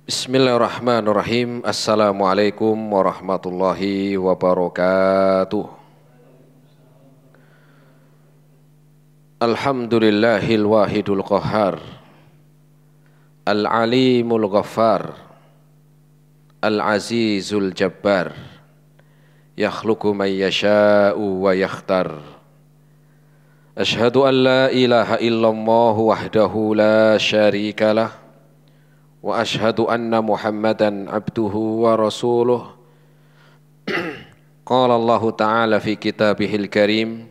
Bismillahirrahmanirrahim. Assalamualaikum warahmatullahi wabarakatuh. Alhamdulillahil wahidul qahhar, al-alimul ghaffar, al-azizul jabbar, yakhluqu man yasha'u wa yakhtar. Ashhadu an la ilaha illallah wahdahu la syarikalah wa ashhadu anna Muhammadan abduhu wa rasuluh. Qala Allah Ta'ala fi kitabihil karim,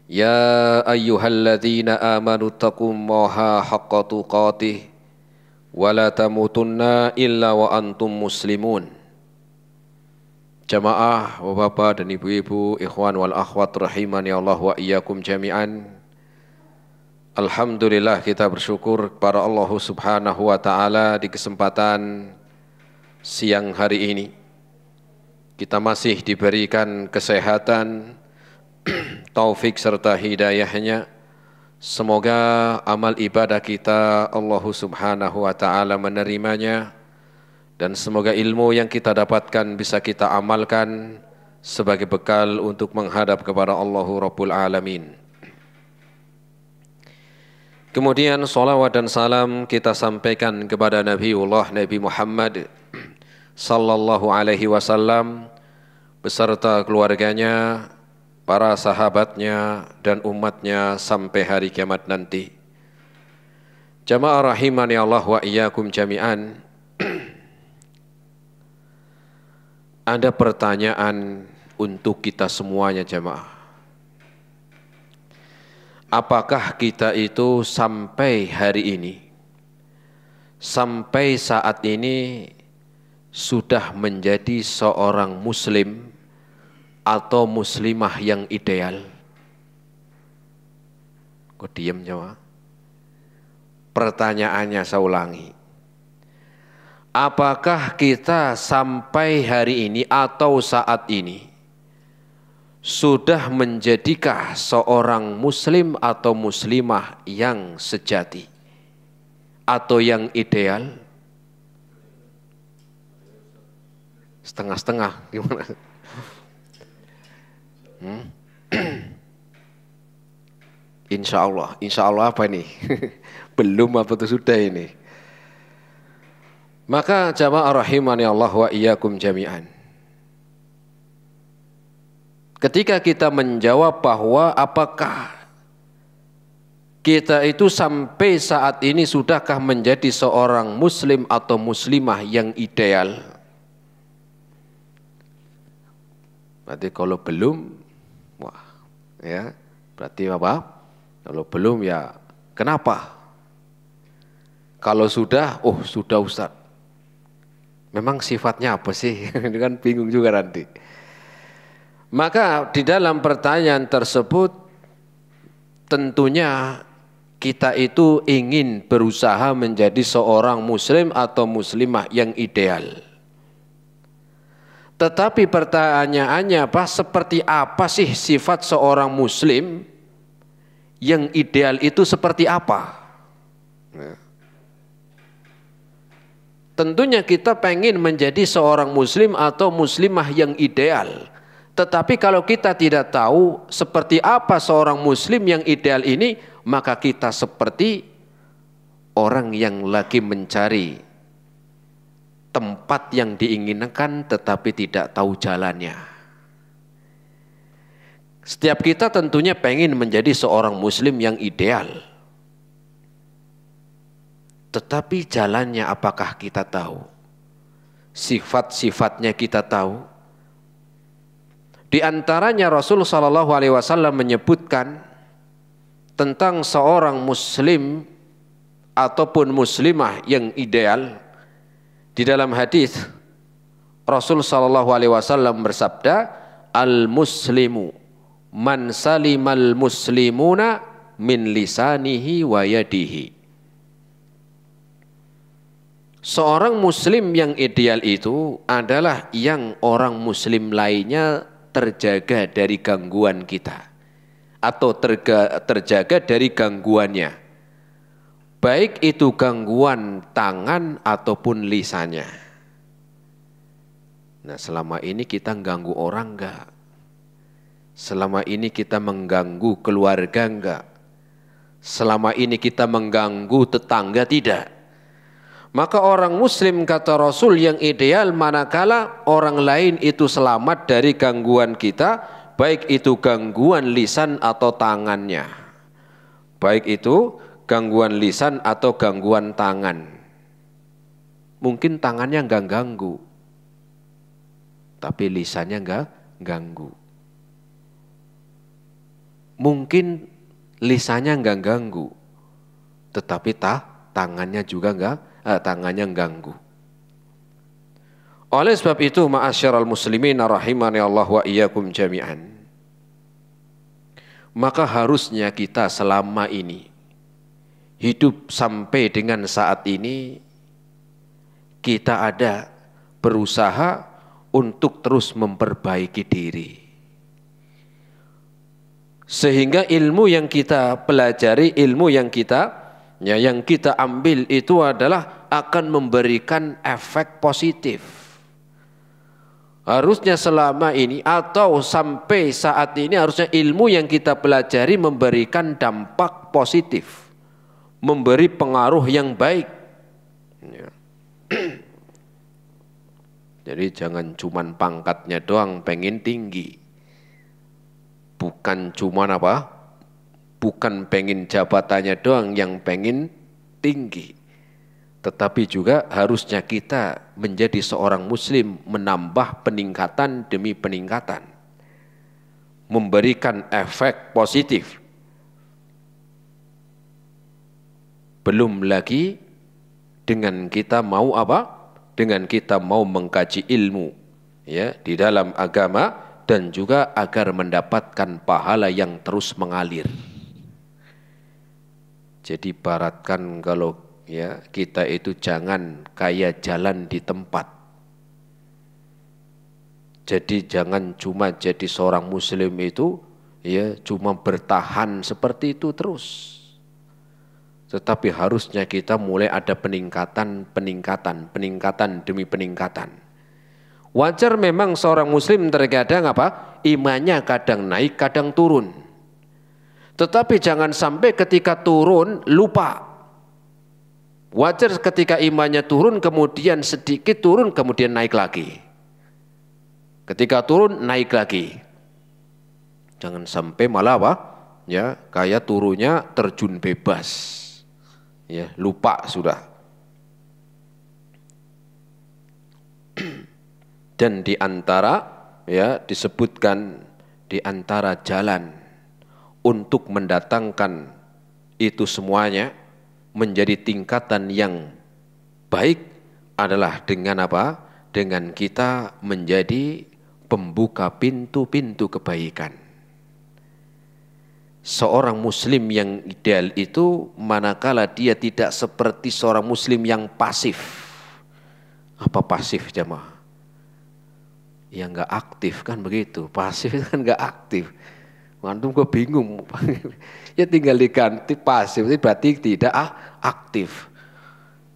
ya ayyuhalladzina amanu taqullaha haqqa tuqatih wa la tamutunna illa wa antum muslimun. Jamaah, bapak dan ibu-ibu, ikhwan wal akhwat rahimani Allah wa iyyakum jami'an. Alhamdulillah, kita bersyukur kepada Allah Subhanahu wa Ta'ala di kesempatan siang hari ini. Kita masih diberikan kesehatan, taufik serta hidayahnya. Semoga amal ibadah kita Allah Subhanahu wa Ta'ala menerimanya, dan semoga ilmu yang kita dapatkan bisa kita amalkan sebagai bekal untuk menghadap kepada Allah Rabbul Alamin. Kemudian salawat dan salam kita sampaikan kepada Nabiullah Nabi Muhammad sallallahu alaihi wasallam beserta keluarganya, para sahabatnya dan umatnya sampai hari kiamat nanti. Jamaah rahimani Allah wa iyyakum jami'an. Ada pertanyaan untuk kita semuanya jamaah. Apakah kita itu sampai hari ini, sampai saat ini sudah menjadi seorang muslim atau muslimah yang ideal? Kok diam jamaah? Pertanyaannya saya ulangi. Apakah kita sampai hari ini atau saat ini sudah menjadikah seorang muslim atau muslimah yang sejati atau yang ideal? Setengah-setengah gimana? Insya Allah apa ini? Belum apa itu sudah ini? Maka jamaah rahimani Allah wa iyyakum jami'an. Ketika kita menjawab bahwa apakah kita itu sampai saat ini sudahkah menjadi seorang muslim atau muslimah yang ideal? Berarti kalau belum, wah, ya, berarti apa? Kalau belum ya kenapa? Kalau sudah, oh sudah Ustaz. Memang sifatnya apa sih? Ini kan bingung juga nanti. Maka di dalam pertanyaan tersebut tentunya kita itu ingin berusaha menjadi seorang muslim atau muslimah yang ideal. Tetapi pertanyaannya apa? Seperti apa sih sifat seorang muslim yang ideal itu seperti apa? Nah. Tentunya kita pengen menjadi seorang muslim atau muslimah yang ideal. Tetapi kalau kita tidak tahu seperti apa seorang muslim yang ideal ini, maka kita seperti orang yang lagi mencari tempat yang diinginkan tetapi tidak tahu jalannya. Setiap kita tentunya pengen menjadi seorang muslim yang ideal. Tetapi jalannya apakah kita tahu? Sifat-sifatnya kita tahu? Di antaranya Rasul sallallahu alaihi wasallam menyebutkan tentang seorang muslim ataupun muslimah yang ideal. Di dalam hadis Rasul sallallahu alaihi wasallam bersabda, al-muslimu man salimal muslimuna min lisanihi wa yadihi. Seorang muslim yang ideal itu adalah yang orang muslim lainnya terjaga dari gangguan kita atau terjaga dari gangguannya, baik itu gangguan tangan ataupun lisannya. Nah, selama ini kita ganggu orang enggak? Selama ini kita mengganggu keluarga enggak? Selama ini kita mengganggu tetangga tidak? Maka orang muslim kata Rasul yang ideal manakala orang lain itu selamat dari gangguan kita, baik itu gangguan lisan atau tangannya. Baik itu gangguan lisan atau gangguan tangan. Mungkin tangannya enggak ganggu, tapi lisannya enggak ganggu. Mungkin lisannya enggak ganggu, tetapi tangannya juga tangannya ganggu. Oleh sebab itu, ma'asyiral muslimin rahimani Allah wa iyyakum jami'an, maka harusnya kita selama ini hidup sampai dengan saat ini, kita ada berusaha untuk terus memperbaiki diri. Sehingga ilmu yang kita pelajari, ilmu yang kita ambil itu adalah akan memberikan efek positif. Harusnya selama ini atau sampai saat ini harusnya ilmu yang kita pelajari memberikan dampak positif, memberi pengaruh yang baik. Jadi jangan cuman pangkatnya doang pengen tinggi. Bukan cuman bukan pengen jabatannya doang yang pengen tinggi. Tetapi juga harusnya kita menjadi seorang muslim menambah peningkatan demi peningkatan. Memberikan efek positif. Belum lagi dengan kita mau dengan kita mau mengkaji ilmu ya di dalam agama dan juga agar mendapatkan pahala yang terus mengalir. Jadi ibaratkan kalau ya kita itu jangan kayak jalan di tempat. Jadi jangan cuma jadi seorang muslim itu ya cuma bertahan seperti itu terus. Tetapi harusnya kita mulai ada peningkatan demi peningkatan. Wajar memang seorang muslim terkadang imannya kadang naik, kadang turun. Tetapi jangan sampai ketika turun lupa. Wajar ketika imannya turun, kemudian sedikit turun, kemudian naik lagi. Ketika turun, naik lagi. Jangan sampai malah ya kayak turunnya terjun bebas. Ya, lupa sudah. Dan di antara ya disebutkan di antara jalan untuk mendatangkan itu semuanya menjadi tingkatan yang baik adalah dengan dengan kita menjadi pembuka pintu-pintu kebaikan. Seorang muslim yang ideal itu manakala dia tidak seperti seorang muslim yang pasif. Apa pasif jemaah? Ya enggak aktif kan begitu. Pasif kan enggak aktif. Antum kok bingung. Ya tinggal diganti pasif itu berarti tidak aktif.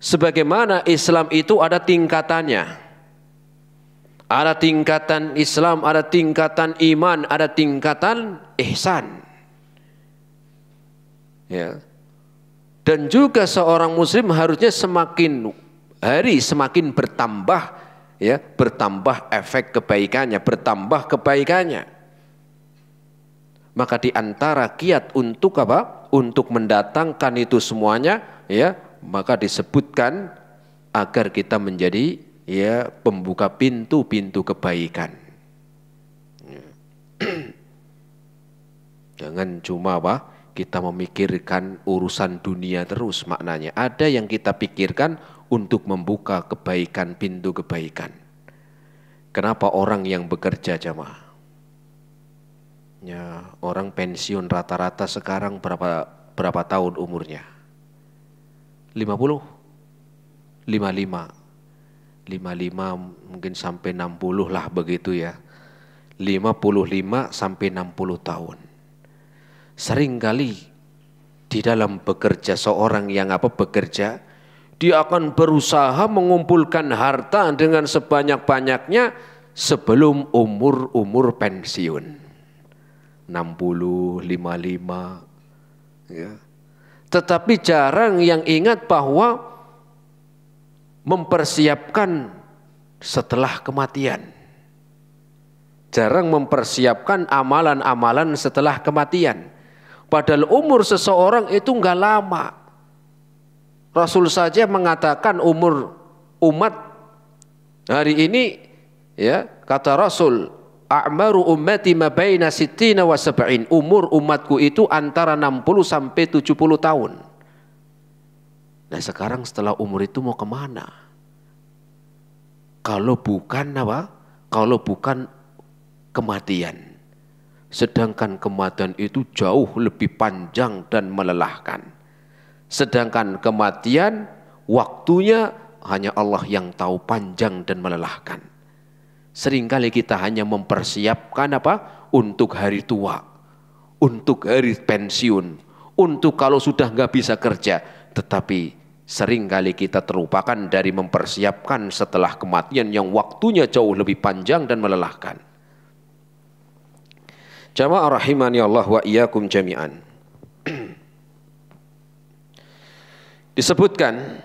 Sebagaimana Islam itu ada tingkatannya. Ada tingkatan Islam, ada tingkatan iman, ada tingkatan ihsan. Ya. Dan juga seorang muslim harusnya semakin hari semakin bertambah ya, bertambah efek kebaikannya, bertambah kebaikannya. Maka di antara kiat untuk untuk mendatangkan itu semuanya ya, maka disebutkan agar kita menjadi ya pembuka pintu-pintu kebaikan. Ya. Jangan cuma kita memikirkan urusan dunia terus maknanya. Ada yang kita pikirkan untuk membuka kebaikan, pintu kebaikan. Kenapa orang yang bekerja jamaah? Ya, orang pensiun rata-rata sekarang berapa tahun umurnya? 50? 55 mungkin sampai 60 lah begitu ya. 55 sampai 60 tahun. Seringkali di dalam bekerja seorang yang bekerja, dia akan berusaha mengumpulkan harta dengan sebanyak-banyaknya sebelum umur pensiun. 60, 55. Ya. Tetapi jarang yang ingat bahwa mempersiapkan setelah kematian. Jarang mempersiapkan amalan-amalan setelah kematian. Padahal umur seseorang itu enggak lama. Rasul saja mengatakan umur umat hari ini, ya, kata Rasul, a'maru ummati ma baina sittina wa sab'in. Umur umatku itu antara 60 sampai 70 tahun. Nah, sekarang setelah umur itu mau kemana? Kalau bukan Kalau bukan kematian. Sedangkan kematian itu jauh lebih panjang dan melelahkan. Sedangkan kematian waktunya hanya Allah yang tahu, panjang dan melelahkan. Seringkali kita hanya mempersiapkan untuk hari tua, untuk hari pensiun, untuk kalau sudah nggak bisa kerja. Tetapi seringkali kita terlupakan dari mempersiapkan setelah kematian yang waktunya jauh lebih panjang dan melelahkan. Jamaah rahimani Allah wa iyyakum jami'an. Disebutkan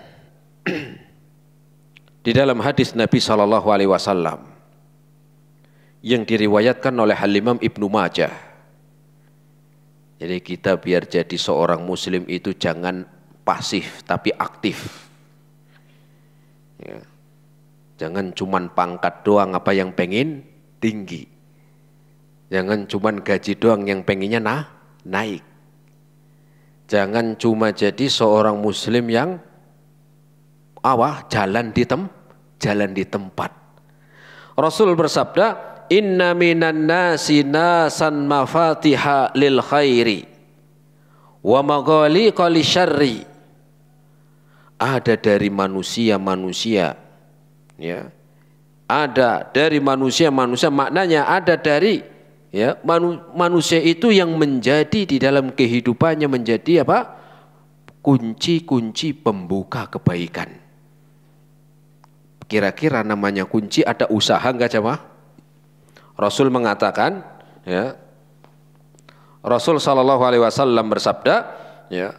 di dalam hadis Nabi SAW yang diriwayatkan oleh Al-Imam Ibnu Majah. Jadi kita biar jadi seorang muslim itu jangan pasif tapi aktif. Ya. Jangan cuman pangkat doang apa yang pengen tinggi. Jangan cuman gaji doang yang pengennya naik. Jangan cuma jadi seorang muslim yang jalan di tempat. Rasul bersabda, inna minan nasi nasan mafatiha lil khairi wa maghaliqa lisyarri. Ada dari manusia-manusia, ya. Ada dari manusia-manusia, maknanya ada dari, ya, manusia itu yang menjadi di dalam kehidupannya menjadi kunci-kunci pembuka kebaikan. Kira-kira namanya kunci ada usaha enggak, jemaah? Rasul mengatakan, ya, Rasul SAW bersabda, ya,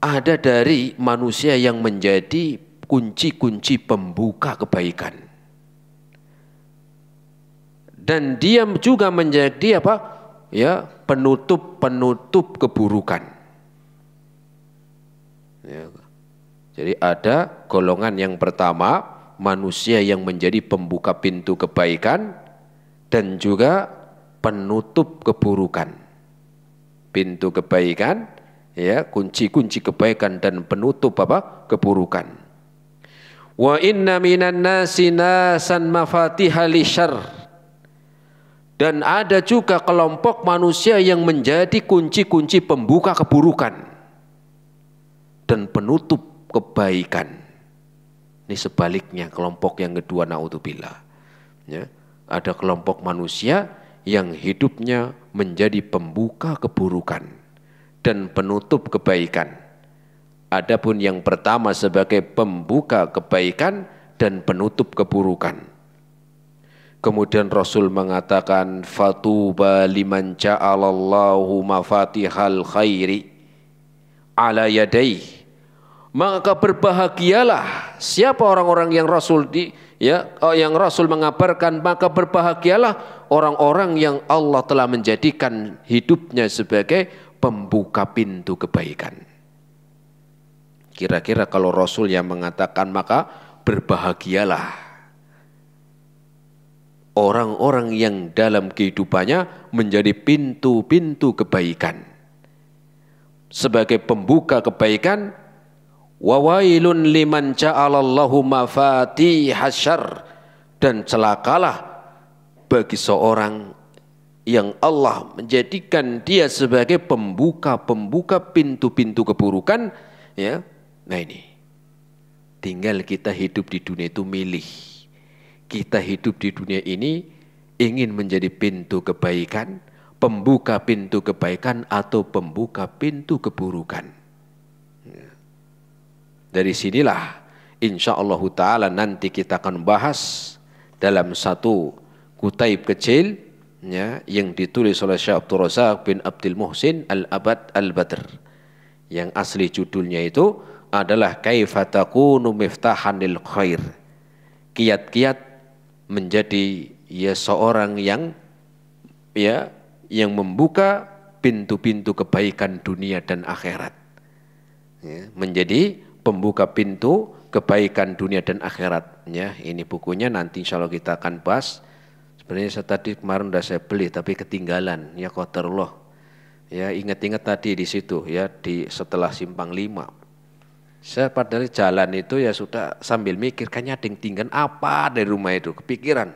ada dari manusia yang menjadi kunci-kunci pembuka kebaikan. Dan dia juga menjadi ya, penutup keburukan. Ya. Jadi ada golongan yang pertama, manusia yang menjadi pembuka pintu kebaikan dan juga penutup keburukan. Pintu kebaikan, ya, kunci-kunci kebaikan dan penutup keburukan. Wa inna minan nasi nasan mafatiha lisyarr. Dan ada juga kelompok manusia yang menjadi kunci-kunci pembuka keburukan dan penutup kebaikan. Ini sebaliknya kelompok yang kedua, naudzubillah. Ya, ada kelompok manusia yang hidupnya menjadi pembuka keburukan dan penutup kebaikan. Adapun yang pertama sebagai pembuka kebaikan dan penutup keburukan. Kemudian Rasul mengatakan, fatuba liman ja'alallahu mafatihal khairi ala yadayhi. Maka berbahagialah siapa orang-orang yang Rasul yang Rasul mengabarkan, maka berbahagialah orang-orang yang Allah telah menjadikan hidupnya sebagai pembuka pintu kebaikan. Kira-kira kalau Rasul yang mengatakan, maka berbahagialah orang-orang yang dalam kehidupannya menjadi pintu-pintu kebaikan. Sebagai pembuka kebaikan, wa wailun liman ja'alallahu mafatihas syarr, dan celakalah bagi seorang yang Allah menjadikan dia sebagai pembuka pintu-pintu keburukan, ya. Nah ini, tinggal kita hidup di dunia itu milih. Kita hidup di dunia ini ingin menjadi pintu kebaikan, pembuka pintu kebaikan atau pembuka pintu keburukan. Dari sinilah insyaallah ta'ala nanti kita akan bahas dalam satu kutaib kecil ya, yang ditulis oleh Syekh Abdul Razak bin Abdul Muhsin Al-Abad Al-Badr. Yang asli judulnya itu adalah Kaifa takunu miftahan lil khair. Kiat-kiat menjadi ya seorang yang membuka pintu-pintu kebaikan dunia dan akhirat. Ya, menjadi pembuka pintu kebaikan dunia dan akhirat. Ya, ini bukunya nanti insya Allah kita akan bahas. Sebenarnya saya tadi kemarin udah saya beli tapi ketinggalan. Ya qadarullah. Ya ingat-ingat tadi di situ ya di setelah Simpang 5. Saya padahal jalan itu ya sudah sambil mikir kayaknya ada yang tinggal apa dari rumah itu kepikiran.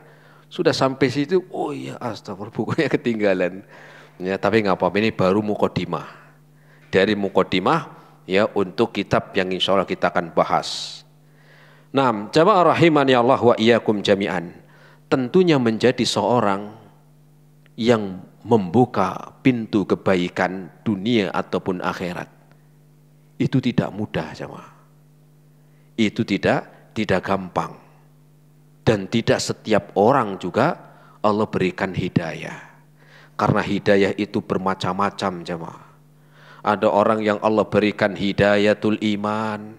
Sudah sampai situ, oh iya astagfirullah bukunya ketinggalan. Ya tapi nggak apa-apa, ini baru mukadimah. Dari mukadimah ya untuk kitab yang insya Allah kita akan bahas. Nah, jamaah rahimani Allah wa iyyakum jami'an. Tentunya menjadi seorang yang membuka pintu kebaikan dunia ataupun akhirat itu tidak mudah, jamaah. Itu tidak gampang. Dan tidak setiap orang juga Allah berikan hidayah. Karena hidayah itu bermacam-macam, jamaah. Ada orang yang Allah berikan hidayatul iman.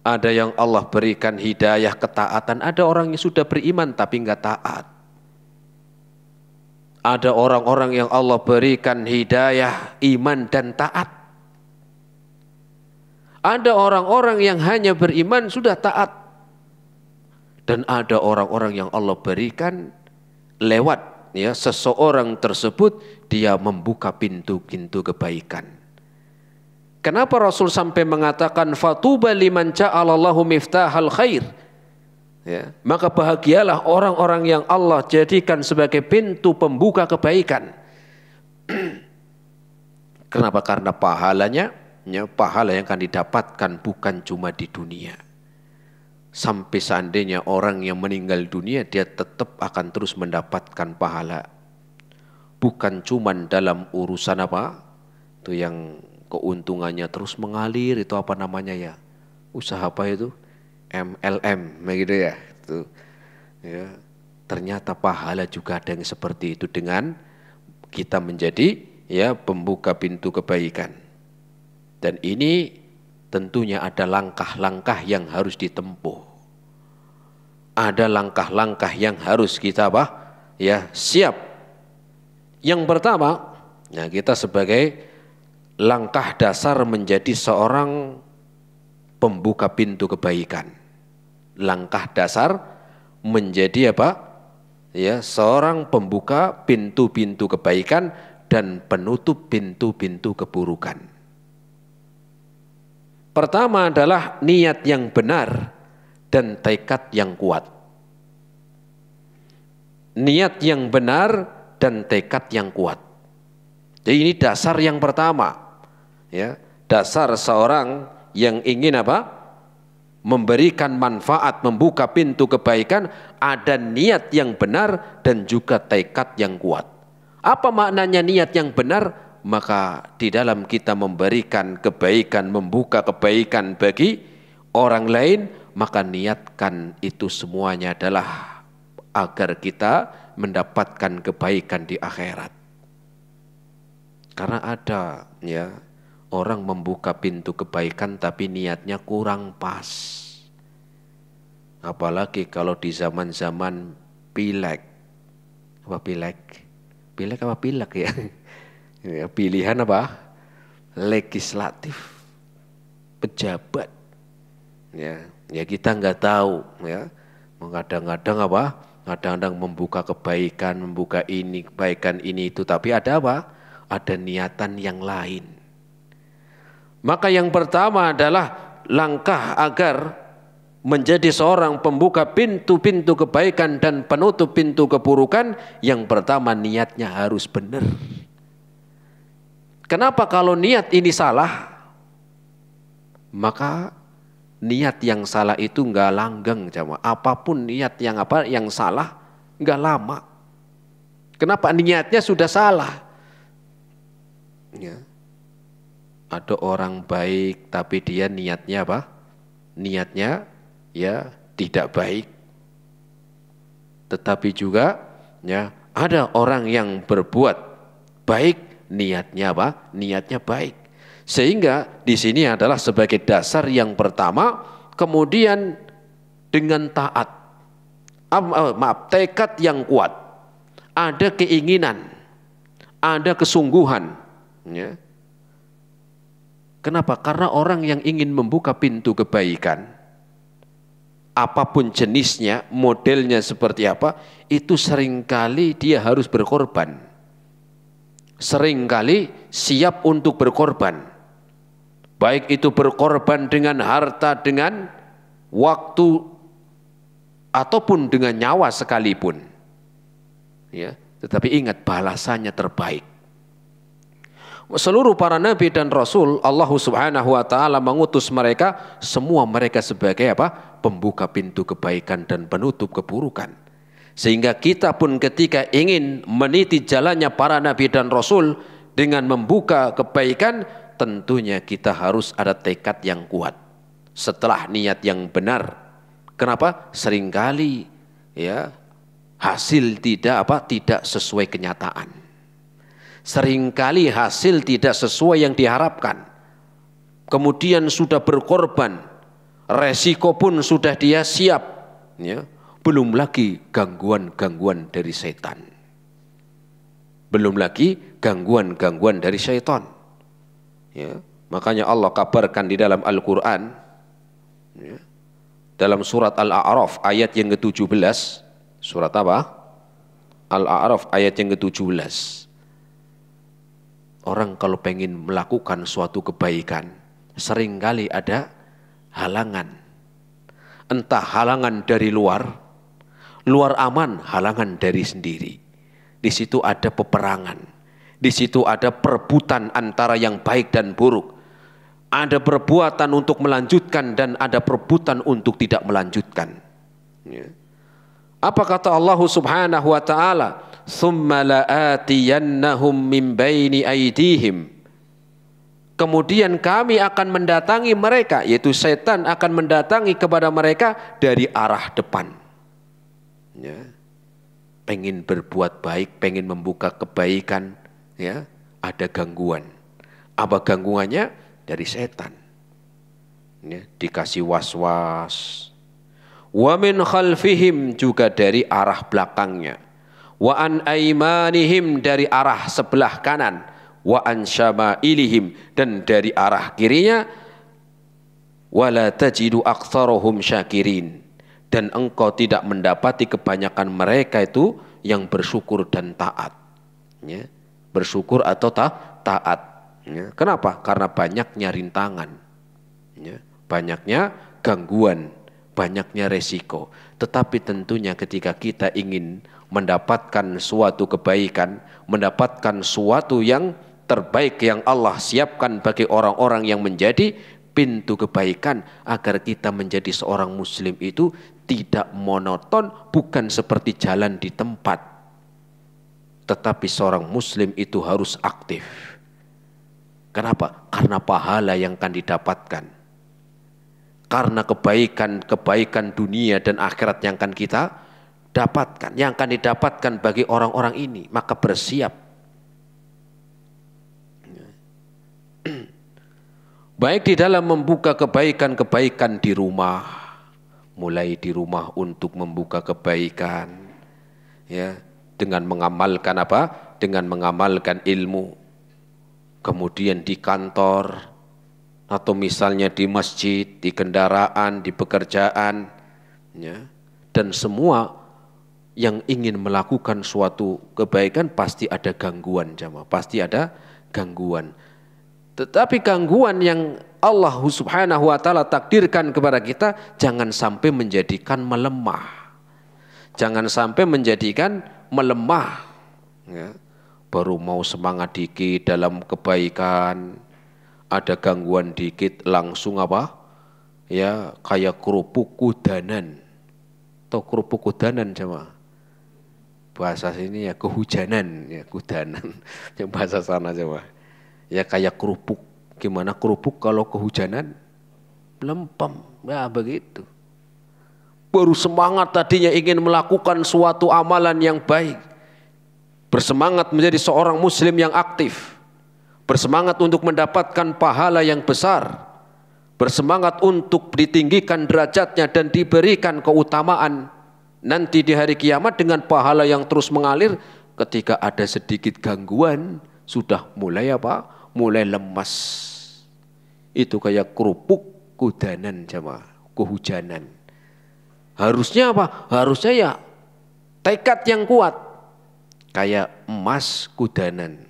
Ada yang Allah berikan hidayah ketaatan. Ada orang yang sudah beriman tapi enggak taat. Ada orang-orang yang Allah berikan hidayah iman dan taat. Ada orang-orang yang hanya beriman sudah taat. Dan ada orang-orang yang Allah berikan lewat ya seseorang tersebut dia membuka pintu-pintu kebaikan. Kenapa Rasul sampai mengatakan fatuba liman ja'alallahu miftahal khair? Ya, maka bahagialah orang-orang yang Allah jadikan sebagai pintu pembuka kebaikan. Kenapa? Karena pahalanya, ya, pahala yang akan didapatkan bukan cuma di dunia. Sampai seandainya orang yang meninggal dunia dia tetap akan terus mendapatkan pahala. Bukan cuma dalam urusan apa? Itu yang keuntungannya terus mengalir, itu apa namanya ya? Usaha apa itu? MLM begitu ya. Itu ya. Ternyata pahala juga ada yang seperti itu dengan kita menjadi ya pembuka pintu kebaikan. Dan ini tentunya ada langkah-langkah yang harus ditempuh. Ada langkah-langkah yang harus kita apa? Ya, siap. Yang pertama, ya kita sebagai langkah dasar menjadi seorang pembuka pintu kebaikan. Langkah dasar menjadi apa? Ya, seorang pembuka pintu-pintu kebaikan dan penutup pintu-pintu keburukan. Pertama adalah niat yang benar dan tekad yang kuat. Niat yang benar dan tekad yang kuat. Jadi ini dasar yang pertama. Ya, dasar seorang yang ingin apa? Memberikan manfaat, membuka pintu kebaikan, ada niat yang benar dan juga tekad yang kuat. Apa maknanya niat yang benar? Maka di dalam kita memberikan kebaikan, membuka kebaikan bagi orang lain, maka niatkan itu semuanya adalah agar kita mendapatkan kebaikan di akhirat. Karena ada ya orang membuka pintu kebaikan tapi niatnya kurang pas. Apalagi kalau di zaman-zaman pileg. Apa pileg? Pileg apa pileg ya? Ya pilihan apa? Legislatif. Pejabat. Ya kita nggak tahu ya. Kadang-kadang apa? Kadang-kadang membuka kebaikan, membuka ini, kebaikan ini itu, tapi ada apa? Ada niatan yang lain. Maka yang pertama adalah langkah agar menjadi seorang pembuka pintu-pintu kebaikan dan penutup pintu keburukan. Yang pertama niatnya harus benar. Kenapa kalau niat ini salah? Maka niat yang salah itu enggak langgeng, jamaah. Apapun niat yang salah enggak lama. Kenapa? Niatnya sudah salah. Ya. Ada orang baik tapi dia niatnya apa? Niatnya ya tidak baik. Tetapi juga ya ada orang yang berbuat baik, niatnya apa? Niatnya baik. Sehingga di sini adalah sebagai dasar yang pertama, kemudian dengan taat, tekad yang kuat, ada keinginan, ada kesungguhan. Ya. Kenapa? Karena orang yang ingin membuka pintu kebaikan, apapun jenisnya, modelnya seperti apa, itu seringkali dia harus berkorban. Seringkali siap untuk berkorban. Baik itu berkorban dengan harta, dengan waktu, ataupun dengan nyawa sekalipun. Ya, tetapi ingat balasannya terbaik. Seluruh para nabi dan rasul, Allah Subhanahu wa taala mengutus mereka, semua mereka sebagai apa? Pembuka pintu kebaikan dan penutup keburukan. Sehingga kita pun ketika ingin meniti jalannya para nabi dan rasul dengan membuka kebaikan, tentunya kita harus ada tekad yang kuat. Setelah niat yang benar. Kenapa? Seringkali ya hasil tidak sesuai kenyataan. Seringkali hasil tidak sesuai yang diharapkan. Kemudian sudah berkorban, resiko pun sudah dia siap, ya. Belum lagi gangguan-gangguan dari setan. Belum lagi gangguan-gangguan dari syaitan. Ya. Makanya Allah kabarkan di dalam Al-Quran, ya, dalam surat Al-A'raf ayat yang ke-17. Surat apa? Al-A'raf ayat yang ke-17. Orang kalau pengen melakukan suatu kebaikan, seringkali ada halangan. Entah halangan dari luar aman, halangan dari sendiri. Di situ ada peperangan. Di situ ada perebutan antara yang baik dan buruk. Ada perbuatan untuk melanjutkan dan ada perebutan untuk tidak melanjutkan. Ya. Apa kata Allah Subhanahu wa taala? Tsumma la'atiyannahum min baini aydihim. Kemudian kami akan mendatangi mereka, yaitu setan akan mendatangi kepada mereka dari arah depan. Ya. Pengen berbuat baik, pengen membuka kebaikan, ya, ada gangguan. Apa gangguannya? Dari setan. Ya, dikasih was-was. Wa min khalfihim, juga dari arah belakangnya. Wa an aimanihim, dari arah sebelah kanan. Wa an syama'ilihim, dan dari arah kirinya. Wala tajidu aktsarahum syakirin, dan engkau tidak mendapati kebanyakan mereka itu yang bersyukur dan taat. Ya, bersyukur atau taat. Ya, kenapa? Karena banyaknya rintangan. Ya, banyaknya gangguan, banyaknya resiko. Tetapi tentunya ketika kita ingin mendapatkan suatu kebaikan, mendapatkan suatu yang terbaik yang Allah siapkan bagi orang-orang yang menjadi pintu kebaikan, agar kita menjadi seorang muslim itu tidak monoton, bukan seperti jalan di tempat. Tetapi seorang muslim itu harus aktif. Kenapa? Karena pahala yang akan didapatkan. Karena kebaikan dunia dan akhirat yang akan kita dapatkan, yang akan didapatkan bagi orang-orang ini, maka bersiap. Baik di dalam membuka kebaikan-kebaikan di rumah, mulai di rumah untuk membuka kebaikan, ya, dengan mengamalkan apa? Dengan mengamalkan ilmu. Kemudian di kantor, atau misalnya di masjid, di kendaraan, di pekerjaan, ya. Dan semua yang ingin melakukan suatu kebaikan pasti ada gangguan, jamaah. Pasti ada gangguan. Tetapi gangguan yang Allah Subhanahu wa taala takdirkan kepada kita jangan sampai menjadikan melemah. Jangan sampai menjadikan melemah. Ya. Baru mau semangat dikit dalam kebaikan, ada gangguan dikit langsung apa? Ya, kayak kerupuk kudanan. Tahu kerupuk kudanan, jemaah? bahasa sini ya kehujanan, ya kudanan. Yang bahasa sana coba. Ya kayak kerupuk. Gimana kerupuk kalau kehujanan? Lempem. Ya begitu. Baru semangat tadinya ingin melakukan suatu amalan yang baik. Bersemangat menjadi seorang muslim yang aktif. Bersemangat untuk mendapatkan pahala yang besar. Bersemangat untuk ditinggikan derajatnya dan diberikan keutamaan nanti di hari kiamat dengan pahala yang terus mengalir. Ketika ada sedikit gangguan sudah mulai apa? Mulai lemas. Itu kayak kerupuk kudanan jamaah, kehujanan. Harusnya apa? Harusnya ya tekad yang kuat. Kayak emas kudanan.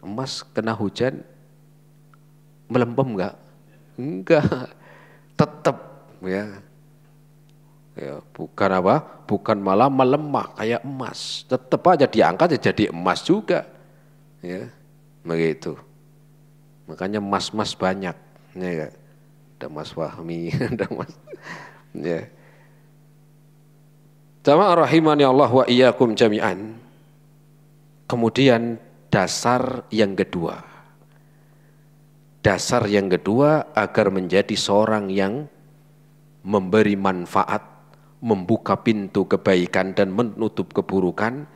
Emas kena hujan melempem enggak? Enggak. Tetap ya. Ya, bukan apa? Bukan malah melemah kayak emas. Tetap aja diangkat ya jadi emas juga. Ya, begitu. Makanya emas-emas banyak. Ya, ada Mas Fahmi, ada Mas. Ya. Jamaah rahimani Allah wa iyyakum jami'an. Kemudian dasar yang kedua. Dasar yang kedua agar menjadi seorang yang memberi manfaat, membuka pintu kebaikan dan menutup keburukan,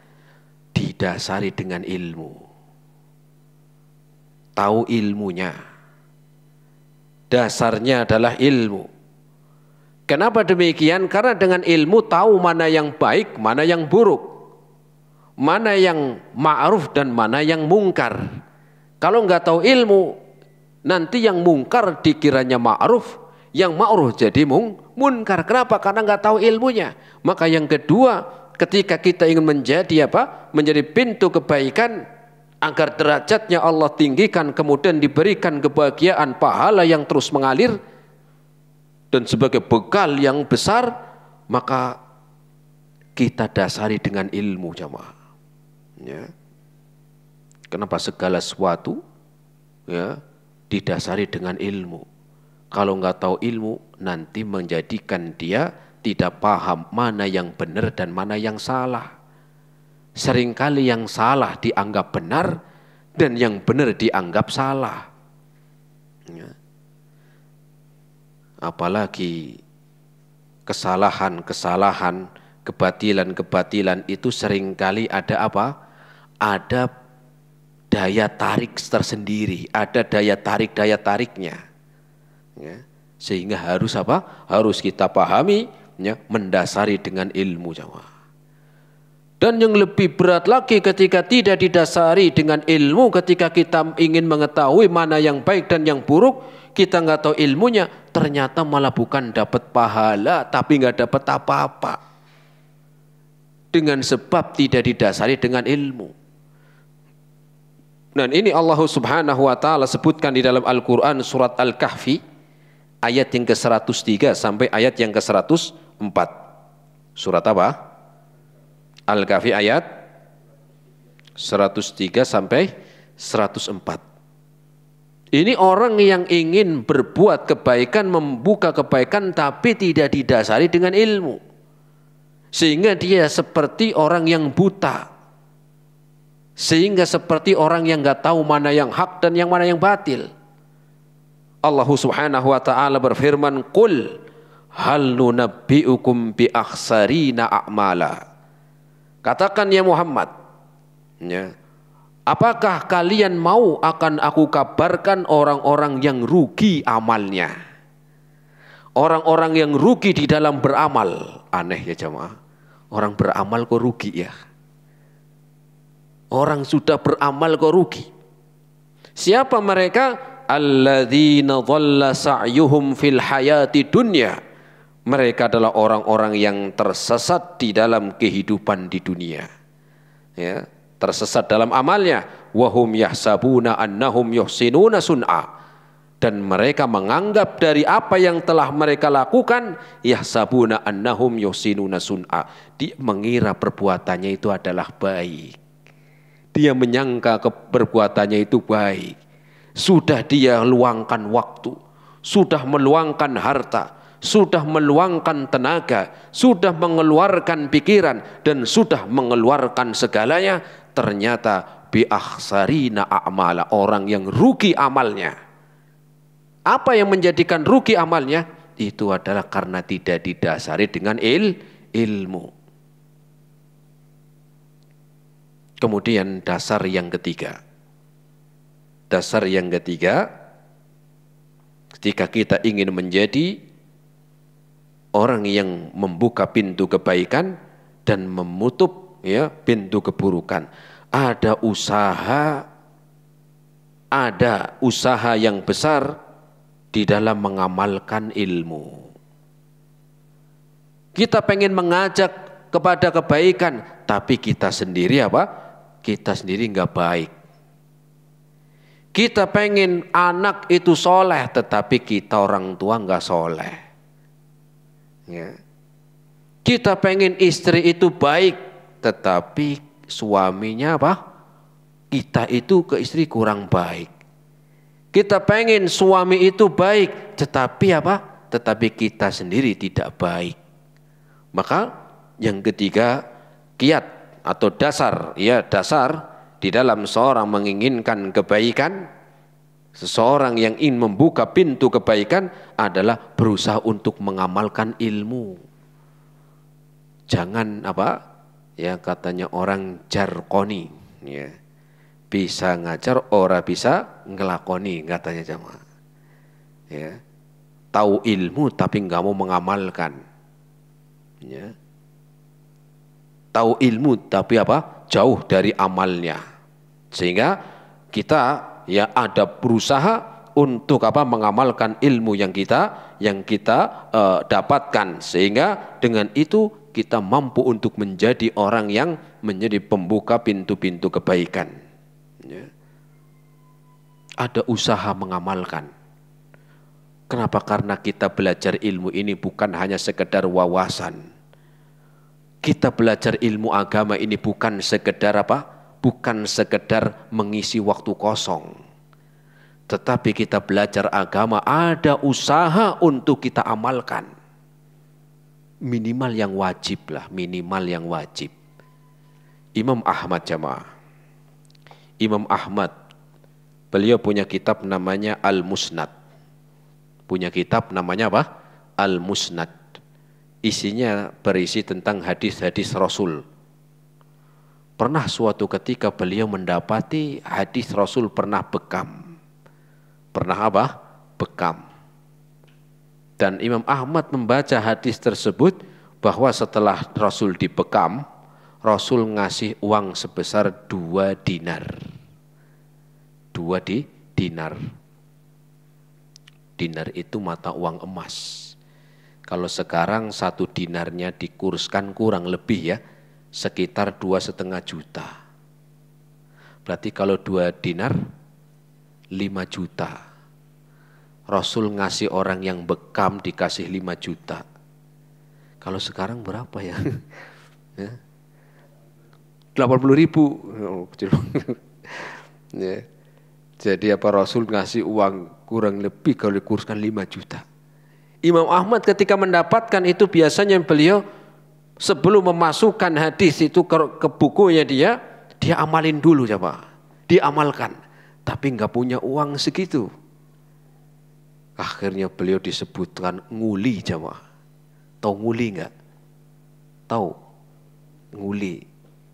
didasari dengan ilmu. Tahu ilmunya. Dasarnya adalah ilmu. Kenapa demikian? Karena dengan ilmu tahu mana yang baik, mana yang buruk. Mana yang ma'ruf dan mana yang mungkar. Kalau nggak tahu ilmu, nanti yang mungkar dikiranya ma'ruf, yang ma'ruf jadi munkar. Kenapa? Karena nggak tahu ilmunya. Maka yang kedua, ketika kita ingin menjadi apa? Menjadi pintu kebaikan agar derajatnya Allah tinggikan, kemudian diberikan kebahagiaan, pahala yang terus mengalir dan sebagai bekal yang besar, maka kita dasari dengan ilmu jamaah. Ya. Kenapa segala sesuatu ya didasari dengan ilmu. Kalau nggak tahu ilmu, nanti menjadikan dia tidak paham mana yang benar dan mana yang salah. Seringkali yang salah dianggap benar dan yang benar dianggap salah. Ya. Apalagi kesalahan-kesalahan, kebatilan-kebatilan itu seringkali ada apa? Ada daya tarik tersendiri, ada daya tariknya, ya. Sehingga harus apa? Harus kita pahami, ya, mendasari dengan ilmu jamaah. Dan yang lebih berat lagi ketika tidak didasari dengan ilmu, ketika kita ingin mengetahui mana yang baik dan yang buruk, kita nggak tahu ilmunya, ternyata malah bukan dapat pahala, tapi nggak dapat apa-apa. Dengan sebab tidak didasari dengan ilmu. Dan ini Allah Subhanahu wa taala sebutkan di dalam Al-Qur'an surat Al-Kahfi ayat yang ke-103 sampai ayat yang ke-104. Surat apa? Al-Kahfi ayat 103 sampai 104. Ini orang yang ingin berbuat kebaikan, membuka kebaikan tapi tidak didasari dengan ilmu. Sehingga dia seperti orang yang buta. Sehingga seperti orang yang nggak tahu mana yang hak dan yang mana yang batil. Allah Subhanahu wa taala berfirman, "Qul hal nunabbi'ukum bi akhsarina a'mala." Katakan ya Muhammad, ya, apakah kalian mau akan aku kabarkan orang-orang yang rugi amalnya? Orang-orang yang rugi di dalam beramal. Aneh ya jamaah. Orang beramal kok rugi ya? Orang sudah beramal kok rugi. Siapa mereka? Alladzina dhalla sa'yuhum fil hayati dunya. Mereka adalah orang-orang yang tersesat di dalam kehidupan di dunia. Ya, tersesat dalam amalnya. Wahum yahsabuna annahum yuhsinuna sun'a. Dan mereka menganggap dari apa yang telah mereka lakukan, yahsabuna annahum yuhsinuna sun'a. Dia mengira perbuatannya itu adalah baik. Dia menyangka perbuatannya itu baik. Sudah dia luangkan waktu, sudah meluangkan harta, sudah meluangkan tenaga, sudah mengeluarkan pikiran, dan sudah mengeluarkan segalanya, ternyata biakhsarina a'mala, orang yang rugi amalnya. Apa yang menjadikan rugi amalnya? Itu adalah karena tidak didasari dengan ilmu. Kemudian dasar yang ketiga. Dasar yang ketiga, ketika kita ingin menjadi orang yang membuka pintu kebaikan dan menutup pintu keburukan, ada usaha yang besar di dalam mengamalkan ilmu. Kita pengen mengajak kepada kebaikan, tapi kita sendiri kita sendiri nggak baik. Kita pengen anak itu soleh, tetapi kita orang tua nggak soleh. Ya. Kita pengen istri itu baik, tetapi suaminya kita itu ke istri kurang baik. Kita pengen suami itu baik, tetapi tetapi kita sendiri tidak baik. Maka yang ketiga, kiat atau dasar di dalam seorang menginginkan kebaikan, seseorang yang ingin membuka pintu kebaikan adalah berusaha untuk mengamalkan ilmu. Jangan katanya orang jarkoni, ya. Bisa ngajar, ora bisa ngelakoni, katanya jamaah. Ya. Tahu ilmu tapi nggak mau mengamalkan. Ya. Tahu ilmu tapi jauh dari amalnya. Sehingga kita ada berusaha untuk mengamalkan ilmu yang kita dapatkan, sehingga dengan itu kita mampu untuk menjadi orang yang menjadi pembuka pintu-pintu kebaikan. Ya. Ada usaha mengamalkan. Kenapa? Karena kita belajar ilmu ini bukan hanya sekedar wawasan. Kita belajar ilmu agama ini bukan sekedar bukan sekedar mengisi waktu kosong. Tetapi kita belajar agama ada usaha untuk kita amalkan. Minimal yang wajib lah, minimal yang wajib. Imam Ahmad jamaah. Imam Ahmad, beliau punya kitab namanya Al-Musnad. Punya kitab namanya Al-Musnad. Isinya berisi tentang hadis-hadis Rasul. Pernah suatu ketika beliau mendapati hadis Rasul pernah bekam. Pernah bekam. Dan Imam Ahmad membaca hadis tersebut bahwa setelah Rasul dibekam, Rasul ngasih uang sebesar 2 dinar. 2 dinar. Dinar itu mata uang emas. Kalau sekarang 1 dinarnya dikurskan kurang lebih sekitar 2,5 juta. Berarti kalau 2 dinar 5 juta. Rasul ngasih orang yang bekam dikasih 5 juta. Kalau sekarang berapa ya? 80.000. Ya. Jadi Rasul ngasih uang kurang lebih kalau dikurskan 5 juta. Imam Ahmad ketika mendapatkan itu biasanya beliau sebelum memasukkan hadis itu ke bukunya dia amalin dulu dia amalkan. Tapi nggak punya uang segitu. Akhirnya beliau disebutkan nguli jamaah. Tahu nguli nggak? Tahu? Nguli.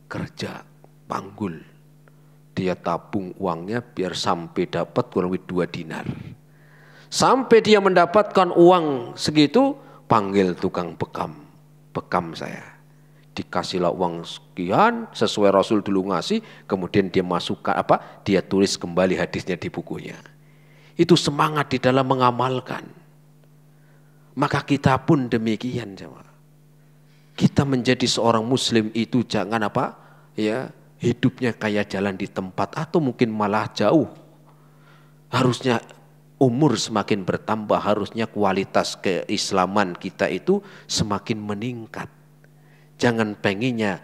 Kerja, panggul. Dia tabung uangnya biar sampai dapat kurang lebih 2 dinar. Sampai dia mendapatkan uang segitu, panggil tukang bekam. Bekam saya. Dikasihlah uang sekian, sesuai Rasul dulu ngasih, kemudian dia masukkan dia tulis kembali hadisnya di bukunya. Itu semangat di dalam mengamalkan. Maka kita pun demikian jemaah. Kita menjadi seorang muslim itu jangan hidupnya kayak jalan di tempat atau mungkin malah jauh. Harusnya umur semakin bertambah, harusnya kualitas keislaman kita itu semakin meningkat. Jangan pengennya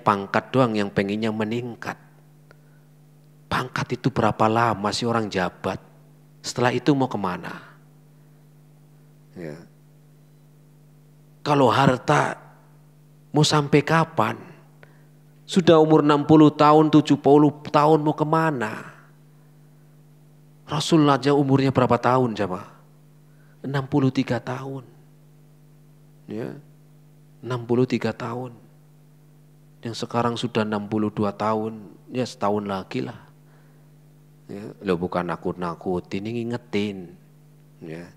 pangkat doang yang pengennya meningkat. Pangkat itu berapa lama sih orang jabat? Setelah itu mau kemana? Ya. Kalau harta mau sampai kapan? Sudah umur 60 tahun, 70 tahun mau kemana? Rasul aja umurnya berapa tahun coba? 63 tahun. Ya. 63 tahun. Yang sekarang sudah 62 tahun, ya setahun lagi lah. Ya, lo bukan nakut-nakutin, ini ngingetin. Ya.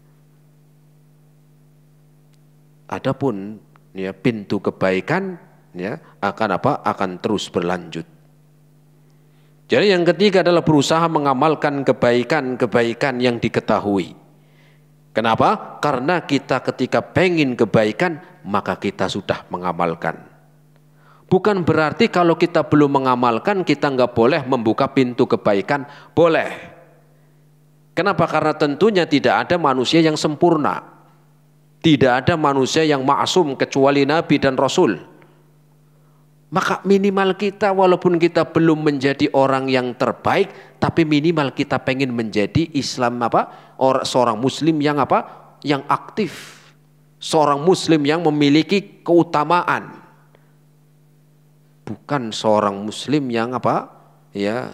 Adapun ya pintu kebaikan ya akan apa? Akan terus berlanjut. Jadi yang ketiga adalah berusaha mengamalkan kebaikan-kebaikan yang diketahui. Kenapa? Karena kita ketika pengen kebaikan, maka kita sudah mengamalkan. Bukan berarti kalau kita belum mengamalkan, kita nggak boleh membuka pintu kebaikan. Boleh. Kenapa? Karena tentunya tidak ada manusia yang sempurna. Tidak ada manusia yang maksum kecuali Nabi dan Rasul. Maka minimal kita walaupun kita belum menjadi orang yang terbaik, tapi minimal kita pengen menjadi Islam apa? Seorang Muslim yang apa? Yang aktif. Seorang Muslim yang memiliki keutamaan. Bukan seorang Muslim yang apa? Ya,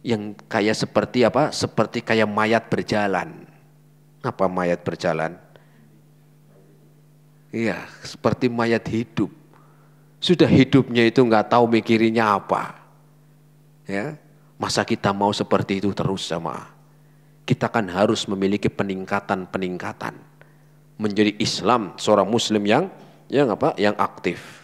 yang kayak seperti apa? Seperti kayak mayat berjalan. Apa mayat berjalan? Iya, seperti mayat hidup. Sudah hidupnya itu nggak tahu mikirinya apa. Ya, masa kita mau seperti itu terus sama? Kita kan harus memiliki peningkatan menjadi Islam, seorang Muslim yang apa? Yang aktif.